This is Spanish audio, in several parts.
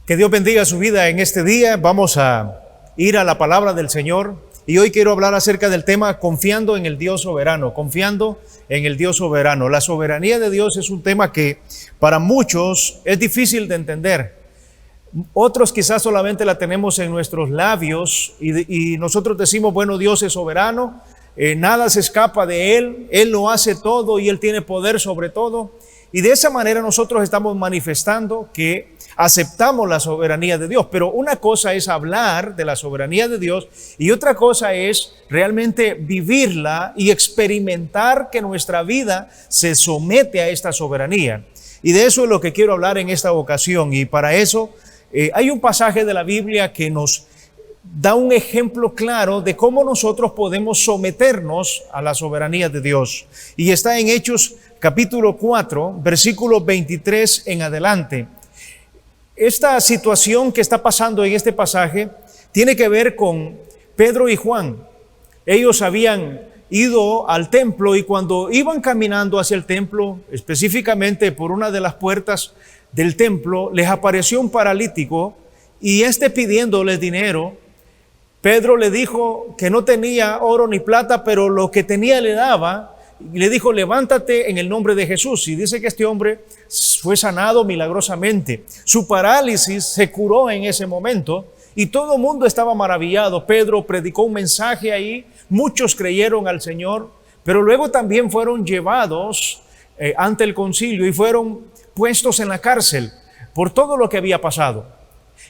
Que Dios bendiga su vida en este día. Vamos a ir a la palabra del Señor y hoy quiero hablar acerca del tema confiando en el Dios soberano, confiando en el Dios soberano. La soberanía de Dios es un tema que para muchos es difícil de entender. Otros quizás solamente la tenemos en nuestros labios y nosotros decimos, bueno, Dios es soberano, nada se escapa de Él lo hace todo y Él tiene poder sobre todo. Y de esa manera nosotros estamos manifestando que aceptamos la soberanía de Dios. Pero una cosa es hablar de la soberanía de Dios y otra cosa es realmente vivirla y experimentar que nuestra vida se somete a esta soberanía. Y de eso es lo que quiero hablar en esta ocasión. Y para eso hay un pasaje de la Biblia que nos da un ejemplo claro de cómo nosotros podemos someternos a la soberanía de Dios. Y está en Hechos capítulo 4, versículo 23 en adelante. Esta situación que está pasando en este pasaje tiene que ver con Pedro y Juan. Ellos habían ido al templo y cuando iban caminando hacia el templo, específicamente por una de las puertas del templo, les apareció un paralítico y pidiéndoles dinero. Pedro le dijo que no tenía oro ni plata, pero lo que tenía le daba. Y le dijo, levántate en el nombre de Jesús. Y dice que este hombre fue sanado milagrosamente. Su parálisis se curó en ese momento y todo el mundo estaba maravillado. Pedro predicó un mensaje ahí, muchos creyeron al Señor, pero luego también fueron llevados ante el concilio y fueron puestos en la cárcel por todo lo que había pasado.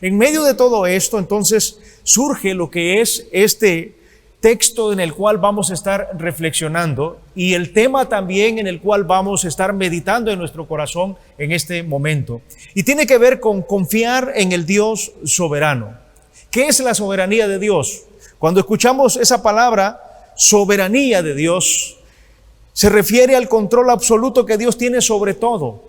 En medio de todo esto, entonces, surge lo que es este texto en el cual vamos a estar reflexionando y el tema también en el cual vamos a estar meditando en nuestro corazón en este momento. Y tiene que ver con confiar en el Dios soberano. ¿Qué es la soberanía de Dios? Cuando escuchamos esa palabra, soberanía de Dios, se refiere al control absoluto que Dios tiene sobre todo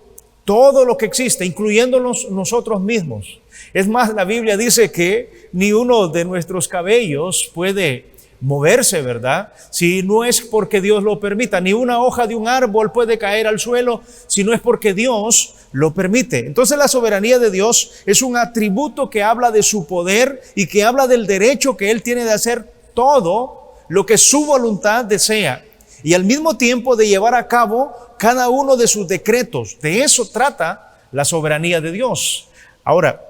lo que existe, incluyéndonos nosotros mismos. Es más, la Biblia dice que ni uno de nuestros cabellos puede moverse, ¿verdad? Si no es porque Dios lo permita, ni una hoja de un árbol puede caer al suelo si no es porque Dios lo permite. Entonces la soberanía de Dios es un atributo que habla de su poder y que habla del derecho que Él tiene de hacer todo lo que su voluntad desea y al mismo tiempo de llevar a cabo cada uno de sus decretos. De eso trata la soberanía de Dios. Ahora,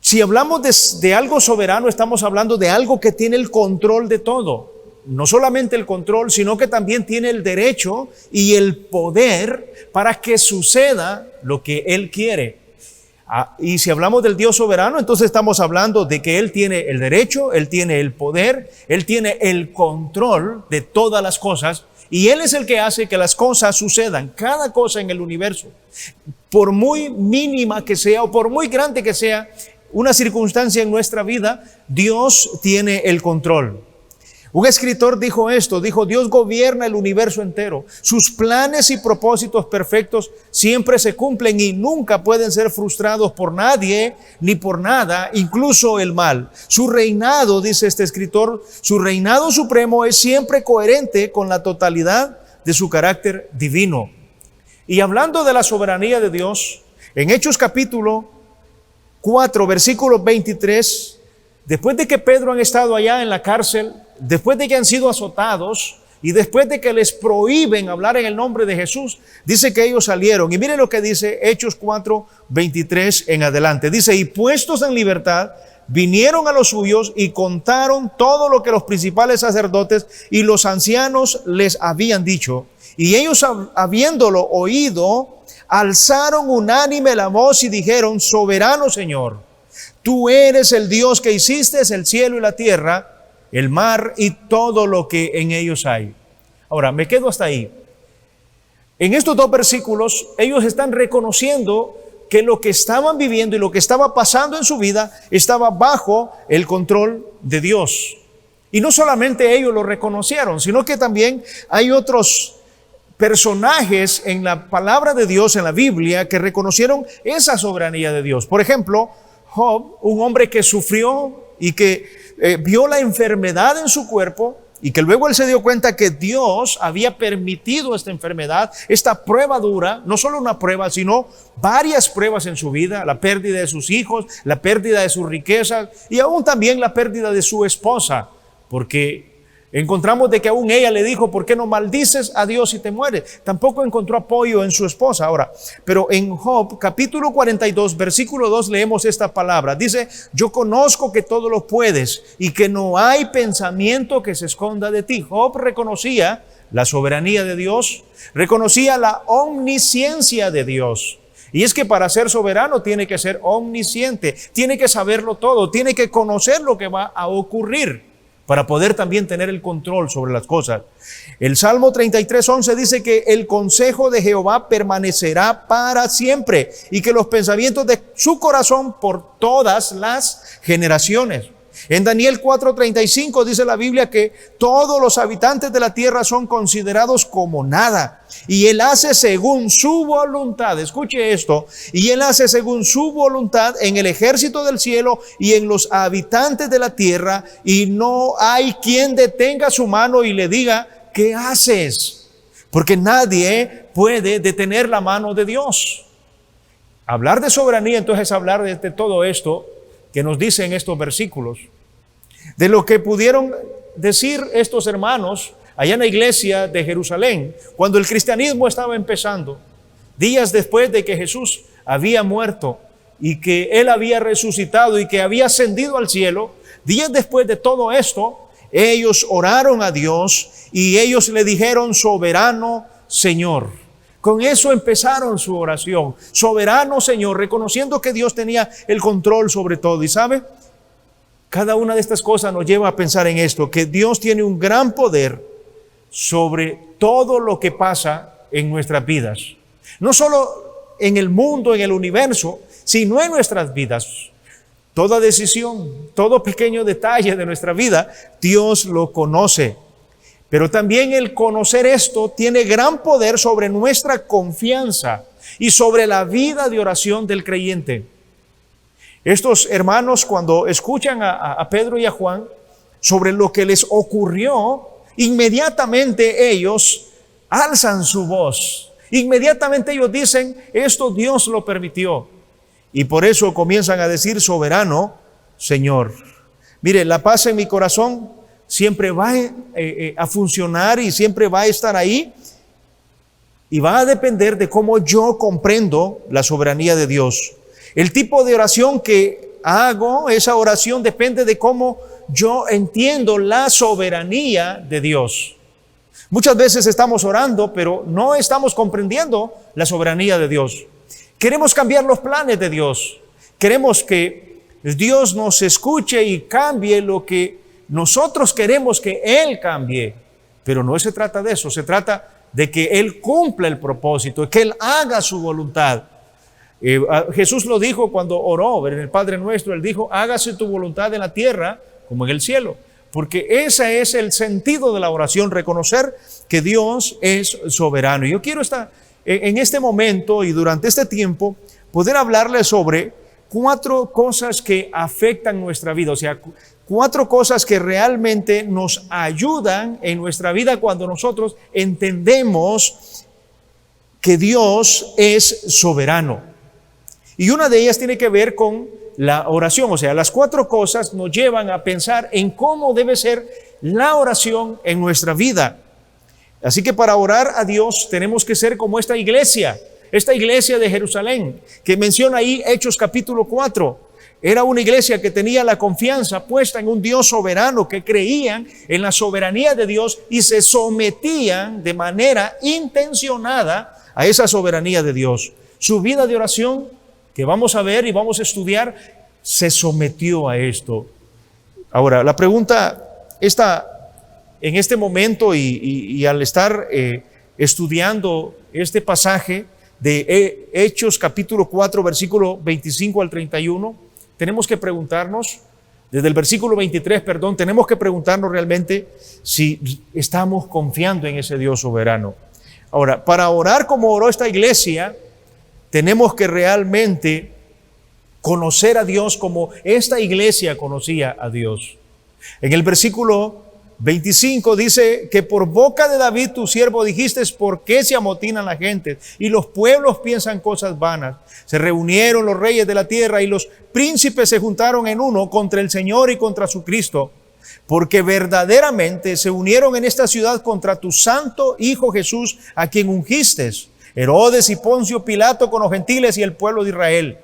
si hablamos de algo soberano, estamos hablando de algo que tiene el control de todo. No solamente el control, sino que también tiene el derecho y el poder para que suceda lo que Él quiere. Y si hablamos del Dios soberano, entonces estamos hablando de que Él tiene el derecho, Él tiene el poder, Él tiene el control de todas las cosas. Y Él es el que hace que las cosas sucedan, cada cosa en el universo. Por muy mínima que sea o por muy grande que sea una circunstancia en nuestra vida, Dios tiene el control. Un escritor dijo esto, dijo, Dios gobierna el universo entero. Sus planes y propósitos perfectos siempre se cumplen y nunca pueden ser frustrados por nadie ni por nada, incluso el mal. Su reinado, dice este escritor, su reinado supremo es siempre coherente con la totalidad de su carácter divino. Y hablando de la soberanía de Dios, en Hechos capítulo 4, versículo 23, después de que Pedro han estado allá en la cárcel, después de que han sido azotados y después de que les prohíben hablar en el nombre de Jesús, dice que ellos salieron. Y miren lo que dice Hechos 4, 23 en adelante. Dice, y puestos en libertad, vinieron a los suyos y contaron todo lo que los principales sacerdotes y los ancianos les habían dicho. Y ellos, habiéndolo oído, alzaron unánime la voz y dijeron, soberano Señor, tú eres el Dios que hiciste el cielo y la tierra, el mar y todo lo que en ellos hay. Ahora, me quedo hasta ahí. En estos dos versículos, ellos están reconociendo que lo que estaban viviendo y lo que estaba pasando en su vida estaba bajo el control de Dios. Y no solamente ellos lo reconocieron, sino que también hay otros personajes en la palabra de Dios, en la Biblia, que reconocieron esa soberanía de Dios. Por ejemplo, Job, un hombre que sufrió y que vio la enfermedad en su cuerpo y que luego él se dio cuenta que Dios había permitido esta enfermedad, esta prueba dura, no solo una prueba, sino varias pruebas en su vida, la pérdida de sus hijos, la pérdida de sus riquezas y aún también la pérdida de su esposa, porque encontramos de que aún ella le dijo, ¿por qué no maldices a Dios y te mueres? Tampoco encontró apoyo en su esposa. Ahora, pero en Job, capítulo 42, versículo 2, leemos esta palabra. Dice, yo conozco que todo lo puedes y que no hay pensamiento que se esconda de ti. Job reconocía la soberanía de Dios, reconocía la omnisciencia de Dios. Y es que para ser soberano tiene que ser omnisciente, tiene que saberlo todo, tiene que conocer lo que va a ocurrir, para poder también tener el control sobre las cosas. El Salmo 33:11 dice que el consejo de Jehová permanecerá para siempre y que los pensamientos de su corazón por todas las generaciones. En Daniel 4:35 dice la Biblia que todos los habitantes de la tierra son considerados como nada. Y Él hace según su voluntad, escuche esto, y Él hace según su voluntad en el ejército del cielo y en los habitantes de la tierra, y no hay quien detenga su mano y le diga, ¿qué haces? Porque nadie puede detener la mano de Dios. Hablar de soberanía entonces es hablar de todo esto que nos dicen estos versículos, de lo que pudieron decir estos hermanos allá en la iglesia de Jerusalén, cuando el cristianismo estaba empezando, días después de que Jesús había muerto y que Él había resucitado y que había ascendido al cielo. Días después de todo esto, ellos oraron a Dios y ellos le dijeron, soberano Señor. Con eso empezaron su oración, soberano Señor, reconociendo que Dios tenía el control sobre todo. Y ¿sabe? Cada una de estas cosas nos lleva a pensar en esto, que Dios tiene un gran poder sobre todo lo que pasa en nuestras vidas. No solo en el mundo, en el universo, sino en nuestras vidas. Toda decisión, todo pequeño detalle de nuestra vida, Dios lo conoce. Pero también el conocer esto tiene gran poder sobre nuestra confianza y sobre la vida de oración del creyente. Estos hermanos, cuando escuchan a Pedro y a Juan sobre lo que les ocurrió, inmediatamente ellos alzan su voz. Inmediatamente ellos dicen, esto Dios lo permitió. Y por eso comienzan a decir, soberano Señor. Mire, la paz en mi corazón siempre va a funcionar y siempre va a estar ahí. Y va a depender de cómo yo comprendo la soberanía de Dios. El tipo de oración que hago, esa oración depende de cómo yo entiendo la soberanía de Dios. Muchas veces estamos orando, pero no estamos comprendiendo la soberanía de Dios. Queremos cambiar los planes de Dios. Queremos que Dios nos escuche y cambie lo que nosotros queremos que Él cambie. Pero no se trata de eso, se trata de que Él cumpla el propósito, que Él haga su voluntad. Jesús lo dijo cuando oró en el Padre Nuestro. Él dijo, hágase tu voluntad en la tierra como en el cielo, porque ese es el sentido de la oración, reconocer que Dios es soberano. Y yo quiero estar en este momento y durante este tiempo poder hablarles sobre 4 cosas que afectan nuestra vida, o sea, 4 cosas que realmente nos ayudan en nuestra vida cuando nosotros entendemos que Dios es soberano. Y una de ellas tiene que ver con la oración. O sea, las 4 cosas nos llevan a pensar en cómo debe ser la oración en nuestra vida. Así que para orar a Dios tenemos que ser como esta iglesia de Jerusalén, que menciona ahí Hechos capítulo 4. Era una iglesia que tenía la confianza puesta en un Dios soberano, que creían en la soberanía de Dios y se sometían de manera intencionada a esa soberanía de Dios. Su vida de oración, que vamos a ver y vamos a estudiar, se sometió a esto. Ahora, la pregunta está en este momento y al estar estudiando este pasaje de Hechos capítulo 4, versículo 25 al 31, tenemos que preguntarnos, desde el versículo 23, tenemos que preguntarnos realmente si estamos confiando en ese Dios soberano. Ahora, para orar como oró esta iglesia, tenemos que realmente conocer a Dios como esta iglesia conocía a Dios. En el versículo 25 dice que por boca de David tu siervo dijiste, ¿por qué se amotinan la gente? Y los pueblos piensan cosas vanas. Se reunieron los reyes de la tierra y los príncipes se juntaron en uno contra el Señor y contra su Cristo, porque verdaderamente se unieron en esta ciudad contra tu santo Hijo Jesús, a quien ungiste, Herodes y Poncio Pilato con los gentiles y el pueblo de Israel.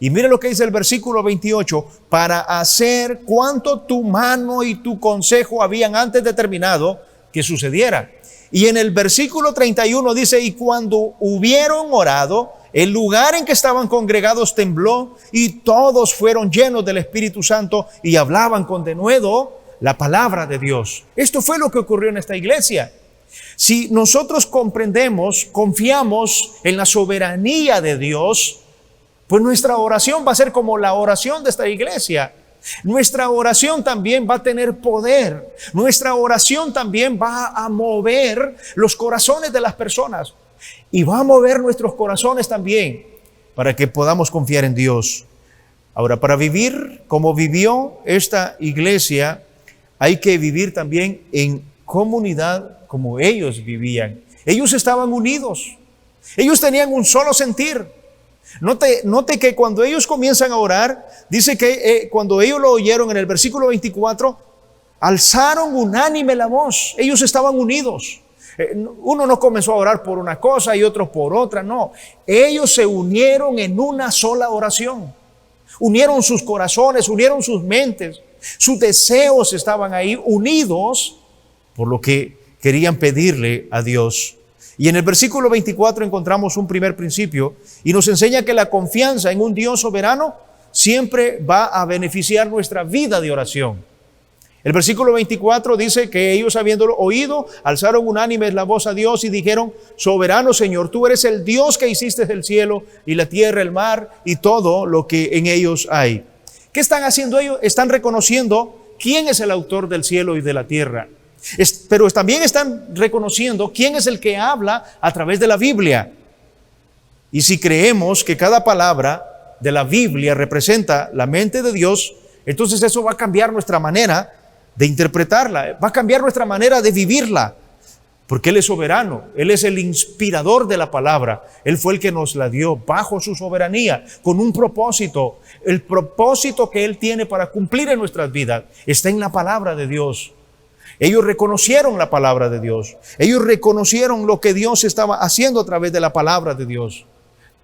Y mire lo que dice el versículo 28, para hacer cuanto tu mano y tu consejo habían antes determinado que sucediera. Y en el versículo 31 dice, y cuando hubieron orado, el lugar en que estaban congregados tembló y todos fueron llenos del Espíritu Santo y hablaban con denuedo la palabra de Dios. Esto fue lo que ocurrió en esta iglesia. Si nosotros comprendemos, confiamos en la soberanía de Dios, pues nuestra oración va a ser como la oración de esta iglesia. Nuestra oración también va a tener poder. Nuestra oración también va a mover los corazones de las personas. Y va a mover nuestros corazones también para que podamos confiar en Dios. Ahora, para vivir como vivió esta iglesia, hay que vivir también en comunidad como ellos vivían. Ellos estaban unidos. Ellos tenían un solo sentir. Note que cuando ellos comienzan a orar, dice que cuando ellos lo oyeron en el versículo 24, alzaron unánime la voz. Ellos estaban unidos. Uno no comenzó a orar por una cosa y otro por otra, no. Ellos se unieron en una sola oración. Unieron sus corazones, unieron sus mentes. Sus deseos estaban ahí unidos por lo que querían pedirle a Dios. Y en el versículo 24 encontramos un primer principio y nos enseña que la confianza en un Dios soberano siempre va a beneficiar nuestra vida de oración. El versículo 24 dice que ellos, habiéndolo oído, alzaron unánimes la voz a Dios y dijeron, soberano Señor, tú eres el Dios que hiciste el cielo y la tierra, el mar y todo lo que en ellos hay. ¿Qué están haciendo ellos? Están reconociendo quién es el autor del cielo y de la tierra. Pero también están reconociendo quién es el que habla a través de la Biblia. Y si creemos que cada palabra de la Biblia representa la mente de Dios, entonces eso va a cambiar nuestra manera de interpretarla, va a cambiar nuestra manera de vivirla, porque Él es soberano, Él es el inspirador de la palabra, Él fue el que nos la dio bajo su soberanía, con un propósito. El propósito que Él tiene para cumplir en nuestras vidas está en la palabra de Dios. Ellos reconocieron la palabra de Dios. Ellos reconocieron lo que Dios estaba haciendo a través de la palabra de Dios.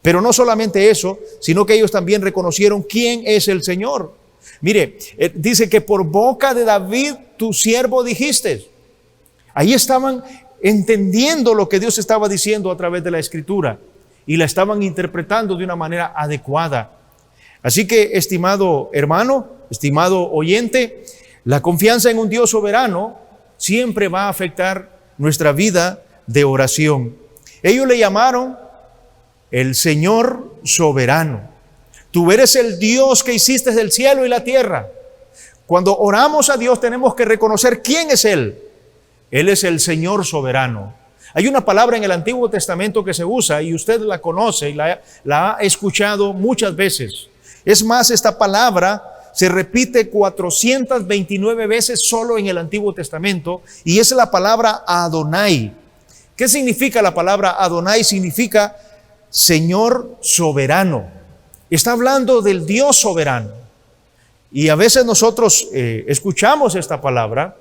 Pero no solamente eso, sino que ellos también reconocieron quién es el Señor. Mire, dice que por boca de David tu siervo dijiste. Ahí estaban entendiendo lo que Dios estaba diciendo a través de la Escritura y la estaban interpretando de una manera adecuada. Así que, estimado hermano, estimado oyente, la confianza en un Dios soberano siempre va a afectar nuestra vida de oración. Ellos le llamaron el Señor soberano. Tú eres el Dios que hiciste del cielo y la tierra. Cuando oramos a Dios tenemos que reconocer quién es Él. Él es el Señor soberano. Hay una palabra en el Antiguo Testamento que se usa y usted la conoce y la ha escuchado muchas veces. Es más, esta palabra se repite 429 veces solo en el Antiguo Testamento y es la palabra Adonai. ¿Qué significa la palabra Adonai? Significa Señor soberano. Está hablando del Dios soberano. Y a veces nosotros escuchamos esta palabra,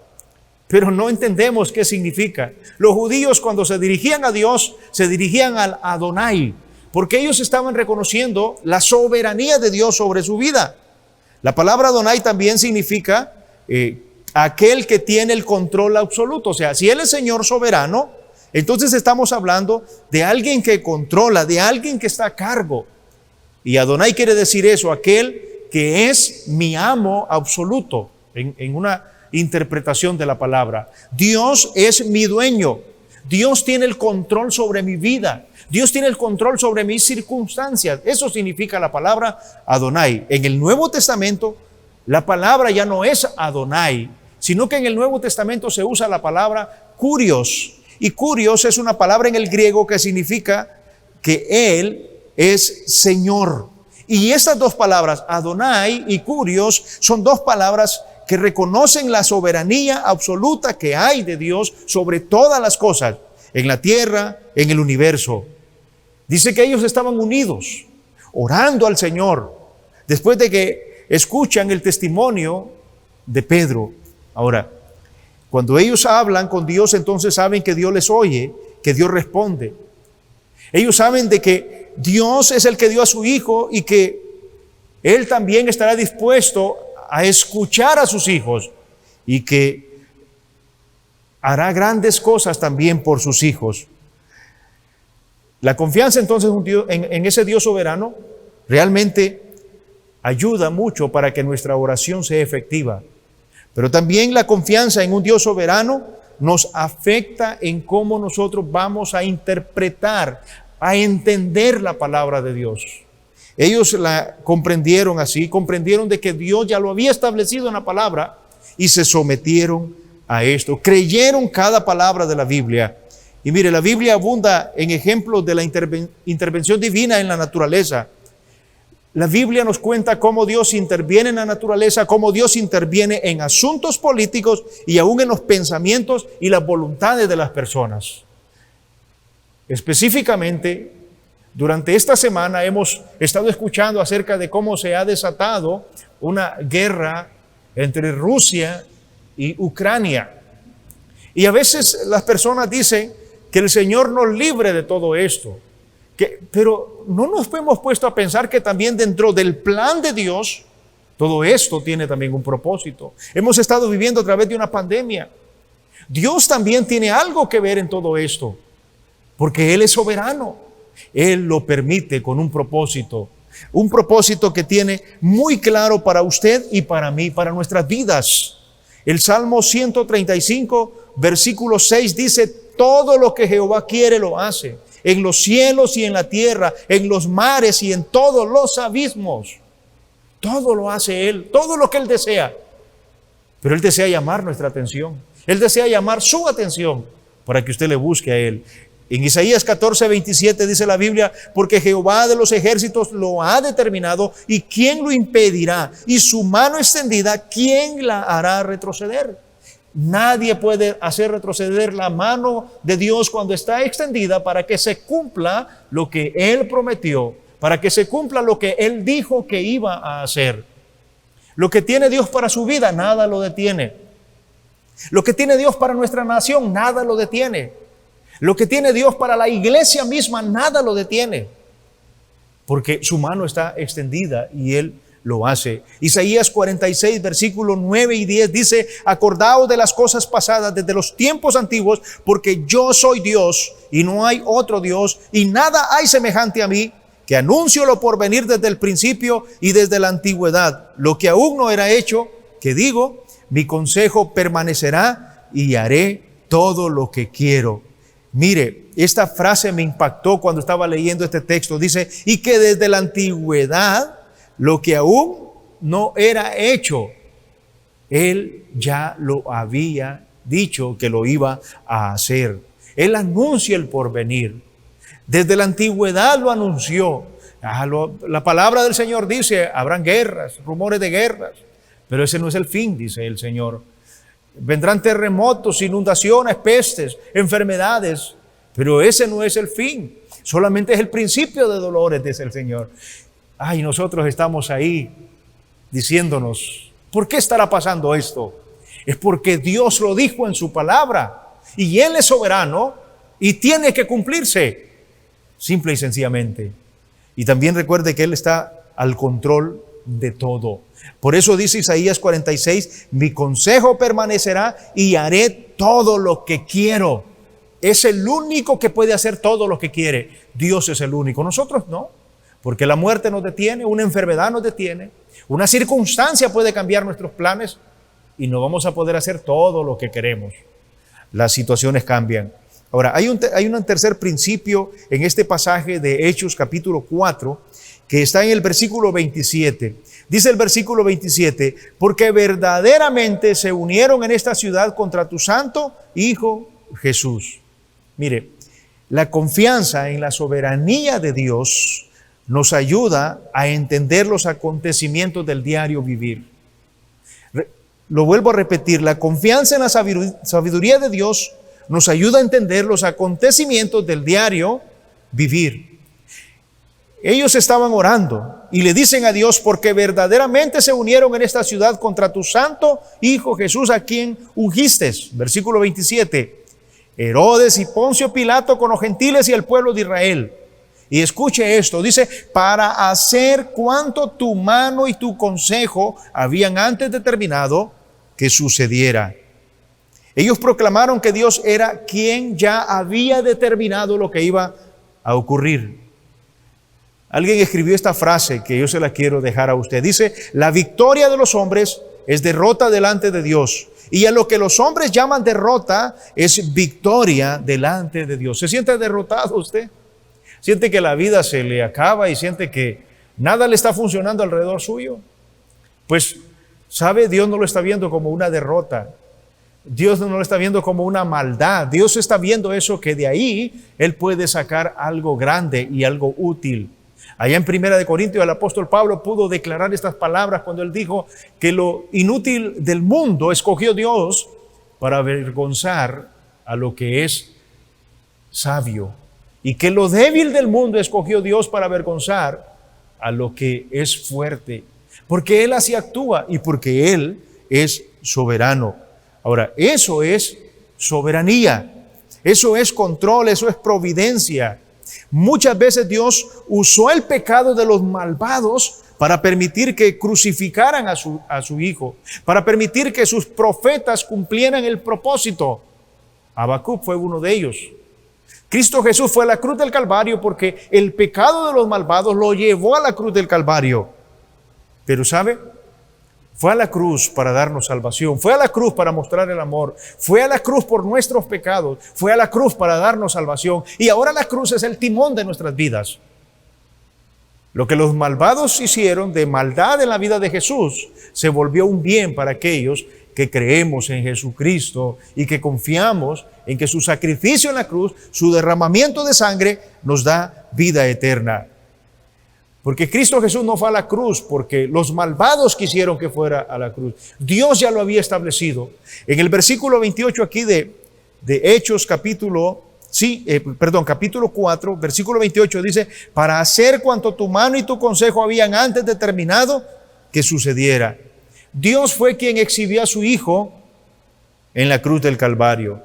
pero no entendemos qué significa. Los judíos, cuando se dirigían a Dios, se dirigían al Adonai, porque ellos estaban reconociendo la soberanía de Dios sobre su vida. La palabra Adonai también significa aquel que tiene el control absoluto. O sea, si Él es Señor soberano, entonces estamos hablando de alguien que controla, de alguien que está a cargo. Y Adonai quiere decir eso, aquel que es mi amo absoluto, en una interpretación de la palabra. Dios es mi dueño. Dios tiene el control sobre mi vida. Dios tiene el control sobre mis circunstancias. Eso significa la palabra Adonai. En el Nuevo Testamento, la palabra ya no es Adonai, sino que en el Nuevo Testamento se usa la palabra Kurios. Y Kurios es una palabra en el griego que significa que Él es Señor. Y estas dos palabras, Adonai y Kurios, son dos palabras que reconocen la soberanía absoluta que hay de Dios sobre todas las cosas, en la tierra, en el universo. Dice que ellos estaban unidos, orando al Señor, después de que escuchan el testimonio de Pedro. Ahora, cuando ellos hablan con Dios, entonces saben que Dios les oye, que Dios responde. Ellos saben de que Dios es el que dio a su Hijo y que Él también estará dispuesto a escuchar a sus hijos y que hará grandes cosas también por sus hijos. La confianza entonces en ese Dios soberano realmente ayuda mucho para que nuestra oración sea efectiva. Pero también la confianza en un Dios soberano nos afecta en cómo nosotros vamos a interpretar, a entender la palabra de Dios. Ellos la comprendieron así, comprendieron de que Dios ya lo había establecido en la palabra y se sometieron a esto, creyeron cada palabra de la Biblia. Y mire, la Biblia abunda en ejemplos de la intervención divina en la naturaleza. La Biblia nos cuenta cómo Dios interviene en la naturaleza, cómo Dios interviene en asuntos políticos y aún en los pensamientos y las voluntades de las personas. Específicamente, durante esta semana hemos estado escuchando acerca de cómo se ha desatado una guerra entre Rusia y Ucrania. Y a veces las personas dicen que el Señor nos libre de todo esto. Pero no nos hemos puesto a pensar que también dentro del plan de Dios, todo esto tiene también un propósito. Hemos estado viviendo a través de una pandemia. Dios también tiene algo que ver en todo esto, porque Él es soberano. Él lo permite con un propósito que tiene muy claro para usted y para mí, para nuestras vidas. El Salmo 135, versículo 6 dice: todo lo que Jehová quiere lo hace, en los cielos y en la tierra, en los mares y en todos los abismos. Todo lo hace Él, todo lo que Él desea. Pero Él desea llamar nuestra atención. Él desea llamar su atención para que usted le busque a Él. En Isaías 14, 27 dice la Biblia: porque Jehová de los ejércitos lo ha determinado, ¿y quién lo impedirá? Y su mano extendida, ¿quién la hará retroceder? Nadie puede hacer retroceder la mano de Dios cuando está extendida para que se cumpla lo que Él prometió, para que se cumpla lo que Él dijo que iba a hacer. Lo que tiene Dios para su vida, nada lo detiene. Lo que tiene Dios para nuestra nación, nada lo detiene. Lo que tiene Dios para la iglesia misma, nada lo detiene, porque su mano está extendida y Él lo hace. Isaías 46, versículos 9 y 10 dice: acordaos de las cosas pasadas desde los tiempos antiguos, porque yo soy Dios y no hay otro Dios, y nada hay semejante a mí, que anuncio lo por venir desde el principio y desde la antigüedad, lo que aún no era hecho, que digo, mi consejo permanecerá y haré todo lo que quiero. Mire, esta frase me impactó cuando estaba leyendo este texto. Dice: y que desde la antigüedad, lo que aún no era hecho, Él ya lo había dicho que lo iba a hacer. Él anuncia el porvenir. Desde la antigüedad lo anunció. La palabra del Señor dice: habrán guerras, rumores de guerras, pero ese no es el fin, dice el Señor. Vendrán terremotos, inundaciones, pestes, enfermedades, pero ese no es el fin. Solamente es el principio de dolores, dice el Señor. Ay, nosotros estamos ahí diciéndonos: ¿por qué estará pasando esto? Es porque Dios lo dijo en su palabra y Él es soberano y tiene que cumplirse, simple y sencillamente. Y también recuerde que Él está al control de todo. Por eso dice Isaías 46: mi consejo permanecerá y haré todo lo que quiero. Es el único que puede hacer todo lo que quiere. Dios es el único. Nosotros no, porque la muerte nos detiene, una enfermedad nos detiene, una circunstancia puede cambiar nuestros planes y no vamos a poder hacer todo lo que queremos. Las situaciones cambian. Ahora, hay un tercer principio en este pasaje de Hechos capítulo 4, que está en el versículo 27. Dice el versículo 27: porque verdaderamente se unieron en esta ciudad contra tu santo Hijo Jesús. Mire, la confianza en la soberanía de Dios nos ayuda a entender los acontecimientos del diario vivir. Lo vuelvo a repetir, la confianza en la sabiduría de Dios nos ayuda a entender los acontecimientos del diario vivir. Ellos estaban orando y le dicen a Dios, porque verdaderamente se unieron en esta ciudad contra tu santo Hijo Jesús, a quien ungiste. Versículo 27. Herodes y Poncio Pilato con los gentiles y el pueblo de Israel. Y escuche esto, dice, para hacer cuanto tu mano y tu consejo habían antes determinado que sucediera. Ellos proclamaron que Dios era quien ya había determinado lo que iba a ocurrir. Alguien escribió esta frase que yo se la quiero dejar a usted. Dice, la victoria de los hombres es derrota delante de Dios. Y a lo que los hombres llaman derrota es victoria delante de Dios. ¿Se siente derrotado usted? ¿Siente que la vida se le acaba y siente que nada le está funcionando alrededor suyo? Pues, ¿sabe? Dios no lo está viendo como una derrota. Dios no lo está viendo como una maldad. Dios está viendo eso, que de ahí Él puede sacar algo grande y algo útil. Allá en 1 Corintios el apóstol Pablo pudo declarar estas palabras cuando él dijo que lo inútil del mundo escogió Dios para avergonzar a lo que es sabio, y que lo débil del mundo escogió Dios para avergonzar a lo que es fuerte, porque Él así actúa y porque Él es soberano. Ahora, eso es soberanía, eso es control, eso es providencia. Muchas veces Dios usó el pecado de los malvados para permitir que crucificaran a su Hijo, para permitir que sus profetas cumplieran el propósito. Habacuc fue uno de ellos. Cristo Jesús fue a la cruz del Calvario porque el pecado de los malvados lo llevó a la cruz del Calvario. Pero ¿sabe? Fue a la cruz para darnos salvación, fue a la cruz para mostrar el amor, fue a la cruz por nuestros pecados, fue a la cruz para darnos salvación, y ahora la cruz es el timón de nuestras vidas. Lo que los malvados hicieron de maldad en la vida de Jesús se volvió un bien para aquellos que creemos en Jesucristo y que confiamos en que su sacrificio en la cruz, su derramamiento de sangre, nos da vida eterna. Porque Cristo Jesús no fue a la cruz porque los malvados quisieron que fuera a la cruz. Dios ya lo había establecido. En el versículo 28 aquí de Hechos capítulo 4, versículo 28 dice, para hacer cuanto tu mano y tu consejo habían antes determinado que sucediera. Dios fue quien exhibió a su Hijo en la cruz del Calvario.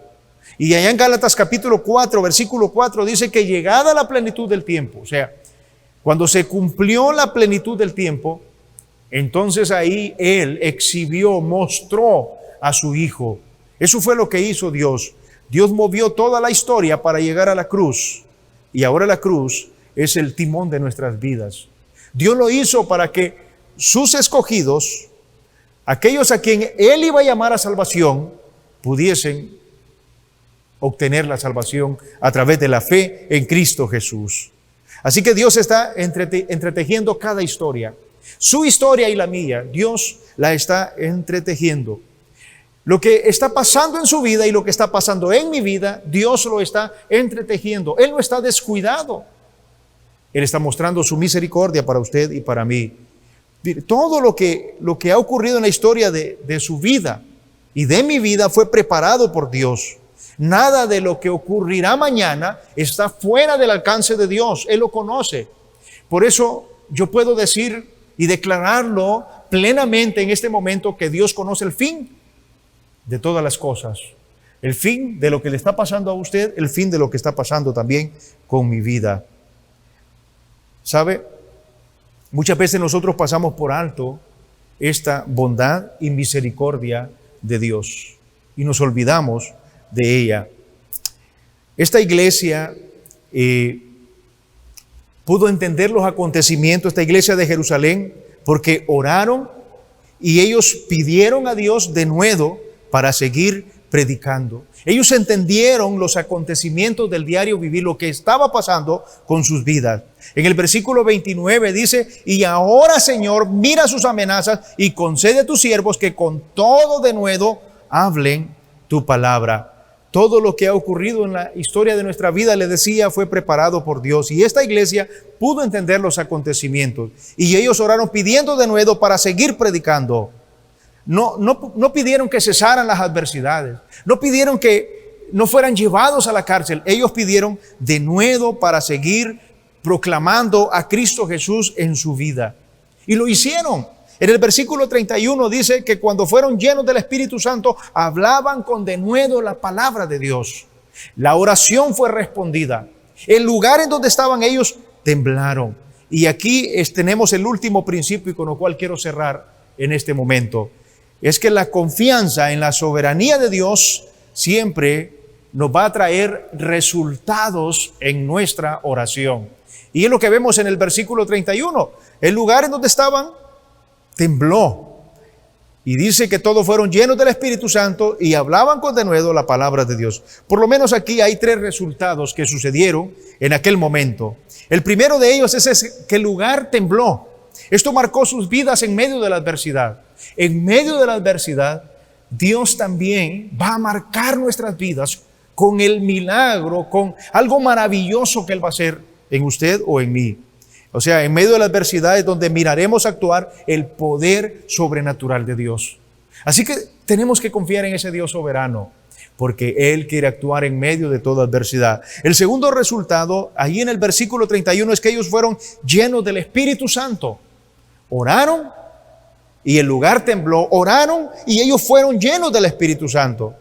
Y allá en Gálatas capítulo 4, versículo 4 dice que llegada la plenitud del tiempo, o sea, cuando se cumplió la plenitud del tiempo, entonces ahí Él exhibió, mostró a su Hijo. Eso fue lo que hizo Dios. Dios movió toda la historia para llegar a la cruz. Y ahora la cruz es el timón de nuestras vidas. Dios lo hizo para que sus escogidos, aquellos a quien Él iba a llamar a salvación, pudiesen obtener la salvación a través de la fe en Cristo Jesús. Así que Dios está entretejiendo cada historia. Su historia y la mía, Dios la está entretejiendo. Lo que está pasando en su vida y lo que está pasando en mi vida, Dios lo está entretejiendo. Él no está descuidado. Él está mostrando su misericordia para usted y para mí. Todo lo que ha ocurrido en la historia de su vida y de mi vida fue preparado por Dios. Nada de lo que ocurrirá mañana está fuera del alcance de Dios. Él lo conoce. Por eso yo puedo decir y declararlo plenamente en este momento que Dios conoce el fin de todas las cosas. El fin de lo que le está pasando a usted, el fin de lo que está pasando también con mi vida. ¿Sabe? Muchas veces nosotros pasamos por alto esta bondad y misericordia de Dios y nos olvidamos de ella. Esta iglesia pudo entender los acontecimientos, esta iglesia de Jerusalén, porque oraron y ellos pidieron a Dios de nuevo para seguir predicando. Ellos entendieron los acontecimientos del diario vivir, lo que estaba pasando con sus vidas. En el versículo 29 dice, y ahora, Señor, mira sus amenazas y concede a tus siervos que con todo de nuevo hablen tu palabra. Todo lo que ha ocurrido en la historia de nuestra vida, le decía, fue preparado por Dios. Y esta iglesia pudo entender los acontecimientos. Y ellos oraron pidiendo de nuevo para seguir predicando. no pidieron que cesaran las adversidades, no pidieron que no fueran llevados a la cárcel. Ellos pidieron denuedo para seguir proclamando a Cristo Jesús en su vida. Y lo hicieron. En el versículo 31 dice que cuando fueron llenos del Espíritu Santo, hablaban con denuedo la palabra de Dios. La oración fue respondida. El lugar en donde estaban ellos temblaron. Y aquí tenemos el último principio y con lo cual quiero cerrar en este momento. Es que la confianza en la soberanía de Dios siempre nos va a traer resultados en nuestra oración. Y es lo que vemos en el versículo 31. El lugar en donde estaban tembló. Y dice que todos fueron llenos del Espíritu Santo y hablaban con denuedo la palabra de Dios. Por lo menos aquí hay 3 resultados que sucedieron en aquel momento. El primero de ellos es que el lugar tembló. Esto marcó sus vidas en medio de la adversidad. En medio de la adversidad, Dios también va a marcar nuestras vidas con el milagro, con algo maravilloso que Él va a hacer en usted o en mí. O sea, en medio de la adversidad es donde miraremos actuar el poder sobrenatural de Dios. Así que tenemos que confiar en ese Dios soberano, porque Él quiere actuar en medio de toda adversidad. El segundo resultado, ahí en el versículo 31, es que ellos fueron llenos del Espíritu Santo. Oraron y el lugar tembló. Oraron y ellos fueron llenos del Espíritu Santo.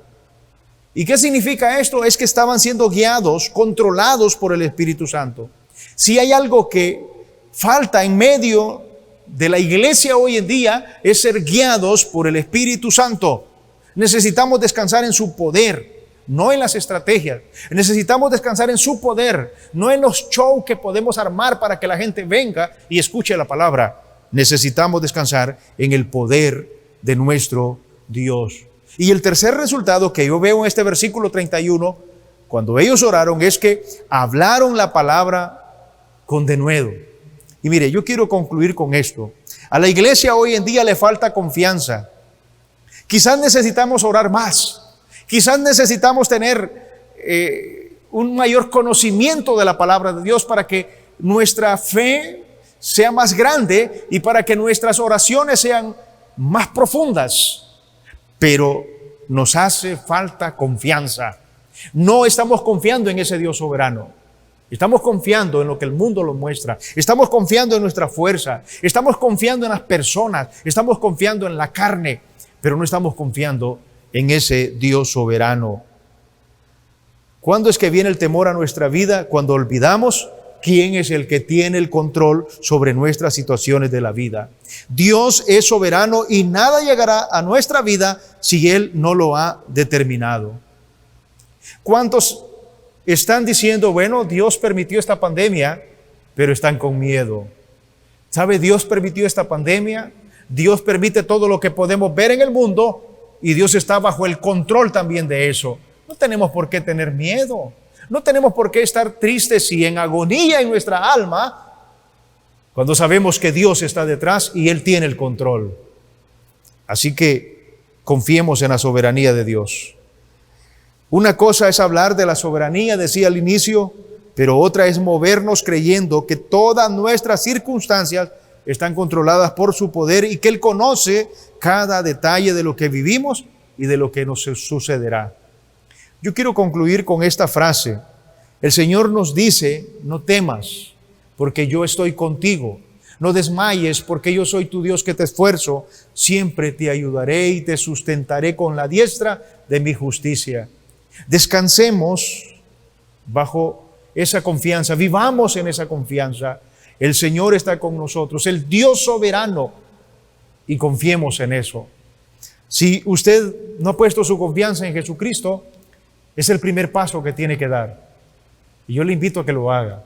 ¿Y qué significa esto? Es que estaban siendo guiados, controlados por el Espíritu Santo. Si hay algo que falta en medio de la iglesia hoy en día, es ser guiados por el Espíritu Santo. Necesitamos descansar en su poder, no en las estrategias. Necesitamos descansar en su poder, no en los shows que podemos armar para que la gente venga y escuche la palabra. Necesitamos descansar en el poder de nuestro Dios. Y el tercer resultado que yo veo en este versículo 31, cuando ellos oraron, es que hablaron la palabra con denuedo. Y mire, yo quiero concluir con esto. A la iglesia hoy en día le falta confianza. Quizás necesitamos orar más. Quizás necesitamos tener un mayor conocimiento de la palabra de Dios para que nuestra fe sea más grande y para que nuestras oraciones sean más profundas. Pero nos hace falta confianza. No estamos confiando en ese Dios soberano. Estamos confiando en lo que el mundo nos muestra. Estamos confiando en nuestra fuerza. Estamos confiando en las personas. Estamos confiando en la carne. Pero no estamos confiando en ese Dios soberano. ¿Cuándo es que viene el temor a nuestra vida? Cuando olvidamos quién es el que tiene el control sobre nuestras situaciones de la vida. Dios es soberano y nada llegará a nuestra vida si Él no lo ha determinado. ¿Cuántos están diciendo, bueno, Dios permitió esta pandemia, pero están con miedo? ¿Sabe? Dios permitió esta pandemia, Dios permite todo lo que podemos ver en el mundo y Dios está bajo el control también de eso. No tenemos por qué tener miedo. No tenemos por qué estar tristes y en agonía en nuestra alma cuando sabemos que Dios está detrás y Él tiene el control. Así que confiemos en la soberanía de Dios. Una cosa es hablar de la soberanía, decía al inicio, pero otra es movernos creyendo que todas nuestras circunstancias están controladas por su poder y que Él conoce cada detalle de lo que vivimos y de lo que nos sucederá. Yo quiero concluir con esta frase. El Señor nos dice, no temas, porque yo estoy contigo. No desmayes, porque yo soy tu Dios que te esfuerzo. Siempre te ayudaré y te sustentaré con la diestra de mi justicia. Descansemos bajo esa confianza, vivamos en esa confianza. El Señor está con nosotros, el Dios soberano, y confiemos en eso. Si usted no ha puesto su confianza en Jesucristo, es el primer paso que tiene que dar. Y yo le invito a que lo haga.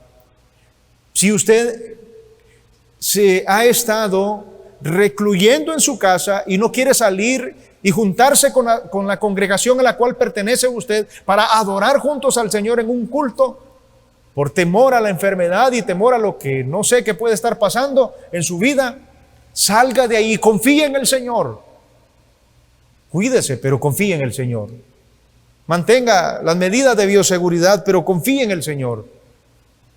Si usted se ha estado recluyendo en su casa y no quiere salir y juntarse con la congregación a la cual pertenece usted para adorar juntos al Señor en un culto, por temor a la enfermedad y temor a lo que no sé qué puede estar pasando en su vida, salga de ahí, confíe en el Señor. Cuídese, pero confíe en el Señor. Mantenga las medidas de bioseguridad, pero confíe en el Señor,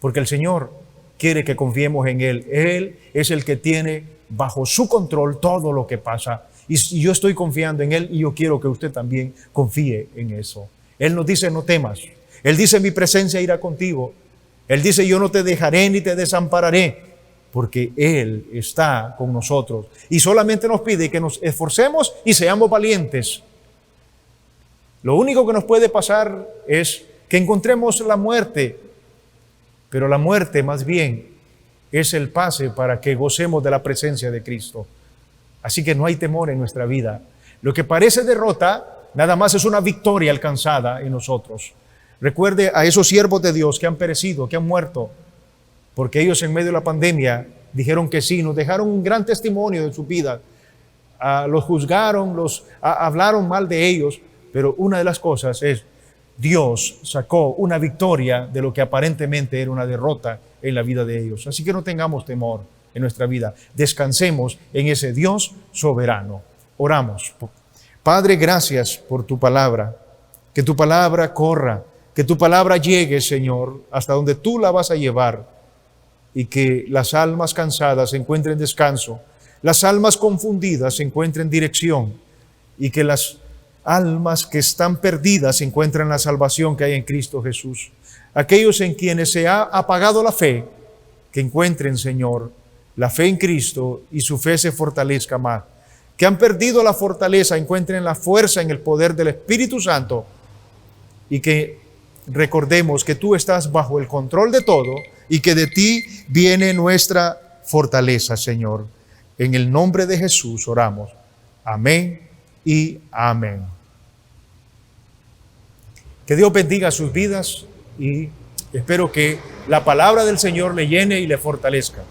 porque el Señor quiere que confiemos en Él. Él es el que tiene bajo su control todo lo que pasa Y yo estoy confiando en Él y yo quiero que usted también confíe en eso. Él nos dice, no temas. Él dice, mi presencia irá contigo. Él dice, yo no te dejaré ni te desampararé, porque Él está con nosotros. Y solamente nos pide que nos esforcemos y seamos valientes. Lo único que nos puede pasar es que encontremos la muerte, pero la muerte más bien es el pase para que gocemos de la presencia de Cristo. Así que no hay temor en nuestra vida. Lo que parece derrota, nada más es una victoria alcanzada en nosotros. Recuerde a esos siervos de Dios que han perecido, que han muerto, porque ellos en medio de la pandemia dijeron que sí, nos dejaron un gran testimonio de su vida. Los juzgaron, hablaron mal de ellos, pero una de las cosas es, Dios sacó una victoria de lo que aparentemente era una derrota en la vida de ellos. Así que no tengamos temor en nuestra vida. Descansemos en ese Dios soberano. Oramos. Padre, gracias por tu palabra. Que tu palabra corra, que tu palabra llegue, Señor, hasta donde tú la vas a llevar, y que las almas cansadas encuentren descanso, las almas confundidas encuentren dirección, y que las almas que están perdidas encuentren la salvación que hay en Cristo Jesús. Aquellos en quienes se ha apagado la fe, que encuentren, Señor, la fe en Cristo y su fe se fortalezca más. Que han perdido la fortaleza, encuentren la fuerza en el poder del Espíritu Santo, y que recordemos que tú estás bajo el control de todo y que de ti viene nuestra fortaleza, Señor. En el nombre de Jesús oramos. Amén y amén. Que Dios bendiga sus vidas y espero que la palabra del Señor le llene y le fortalezca.